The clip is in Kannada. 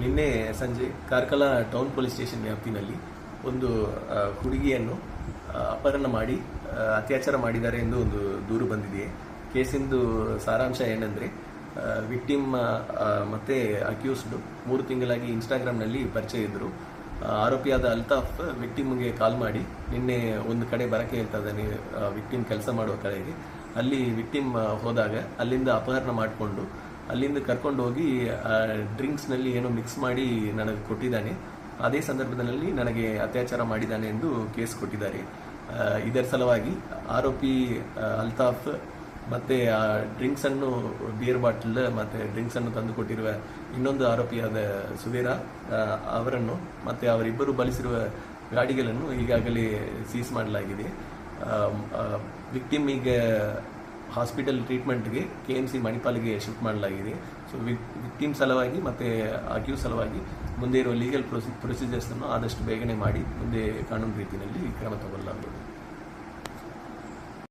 ನಿನ್ನೆ ಸಂಜೆ ಕಾರ್ಕಳ ಟೌನ್ ಪೊಲೀಸ್ ಸ್ಟೇಷನ್ ವ್ಯಾಪ್ತಿನಲ್ಲಿ ಒಂದು ಹುಡುಗಿಯನ್ನು ಅಪಹರಣ ಮಾಡಿ ಅತ್ಯಾಚಾರ ಮಾಡಿದ್ದಾರೆ ಎಂದು ಒಂದು ದೂರು ಬಂದಿದೆ. ಕೇಸಿಂದು ಸಾರಾಂಶ ಏನಂದರೆ, ವಿಕ್ಟಿಮ್ ಮತ್ತು ಅಕ್ಯೂಸ್ಡ್ 3 ತಿಂಗಳಾಗಿ ಇನ್ಸ್ಟಾಗ್ರಾಮ್ನಲ್ಲಿ ಪರಿಚಯ ಇದ್ದರು. ಆರೋಪಿಯಾದ ಅಲ್ತಾಫ್ ವಿಕ್ಟಿಮ್ಗೆ ಕಾಲ್ ಮಾಡಿ ನಿನ್ನೆ ಒಂದು ಕಡೆ ಬರಕ್ಕೆ ಹೇಳ್ತಾ ಇದ್ದಾನೆ, ವಿಕ್ಟಿಮ್ ಕೆಲಸ ಮಾಡುವ ಕಡೆಗೆ. ಅಲ್ಲಿ ವಿಕ್ಟಿಮ್ ಹೋದಾಗ ಅಲ್ಲಿಂದ ಅಪಹರಣ ಮಾಡಿಕೊಂಡು ಅಲ್ಲಿಂದ ಕರ್ಕೊಂಡು ಹೋಗಿ ಡ್ರಿಂಕ್ಸ್ನಲ್ಲಿ ಏನೋ ಮಿಕ್ಸ್ ಮಾಡಿ ನನಗೆ ಕೊಟ್ಟಿದ್ದಾನೆ. ಅದೇ ಸಂದರ್ಭದಲ್ಲಿ ನನಗೆ ಅತ್ಯಾಚಾರ ಮಾಡಿದ್ದಾನೆ ಎಂದು ಕೇಸ್ ಕೊಟ್ಟಿದ್ದಾರೆ. ಇದರ ಸಲುವಾಗಿ ಆರೋಪಿ ಅಲ್ತಾಫ್ ಮತ್ತು ಡ್ರಿಂಕ್ಸನ್ನು ಬಿಯರ್ ಬಾಟಲ್ ಮತ್ತು ಡ್ರಿಂಕ್ಸನ್ನು ತಂದು ಕೊಟ್ಟಿರುವ ಇನ್ನೊಂದು ಆರೋಪಿಯಾದ ಸುವೇರಾ ಅವರನ್ನು ಮತ್ತು ಅವರಿಬ್ಬರು ಬಳಸಿರುವ ಗಾಡಿಗಳನ್ನು ಈಗಾಗಲೇ ಸೀಸ್ ಮಾಡಲಾಗಿದೆ. ವಿಕ್ಟಿಮ್ ಈಗ ಹಾಸ್ಪಿಟಲ್ ಟ್ರೀಟ್ಮೆಂಟ್ಗೆ KMC ಮಣಿಪಾಲ್ಗೆ ಶಿಫ್ಟ್ ಮಾಡಲಾಗಿದೆ. ಸೊ ವಿಕ್ಟಿಮ್ ಸಲುವಾಗಿ ಮತ್ತು ಅಕ್ಯೂಸ್ ಸಲುವಾಗಿ ಮುಂದೆ ಇರುವ ಲೀಗಲ್ ಪ್ರೊಸೀಜರ್ಸನ್ನು ಆದಷ್ಟು ಬೇಗನೆ ಮಾಡಿ ಮುಂದೆ ಕಾನೂನು ರೀತಿಯಲ್ಲಿ ಕ್ರಮ ತಗೊಳ್ಳಲಾಗುವುದು.